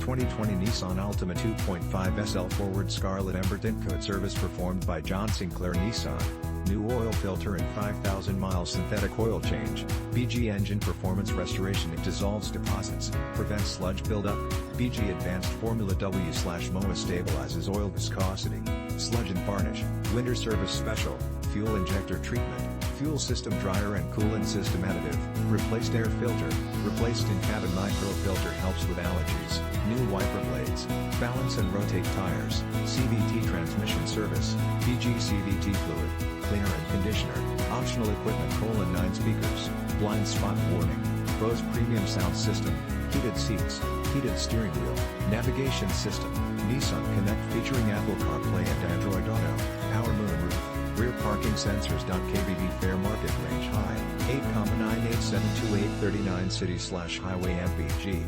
2020 Nissan Altima 2.5 SL Forward Scarlet Ember Tint Coat service performed by John Sinclair Nissan. New oil filter and 5,000 miles synthetic oil change. BG engine performance restoration. It dissolves deposits, prevents sludge buildup. BG Advanced Formula W/MOA stabilizes oil viscosity. Sludge and varnish. Winter service special. Fuel injector treatment. Fuel system dryer and coolant system additive. Replaced air filter. Replaced in-cabin micro filter helps with allergies. New wiper blades. Balance and rotate tires. CVT transmission service. BG CVT fluid. Cleaner and conditioner. Optional equipment: 9 speakers. Blind spot warning. Bose premium sound system. Heated seats. Heated steering wheel. Navigation system. Nissan Connect featuring Apple CarPlay and Android Auto. Power moonroof. Rear parking sensors. KBB fair market range high, 8,9872839 city/highway mpg.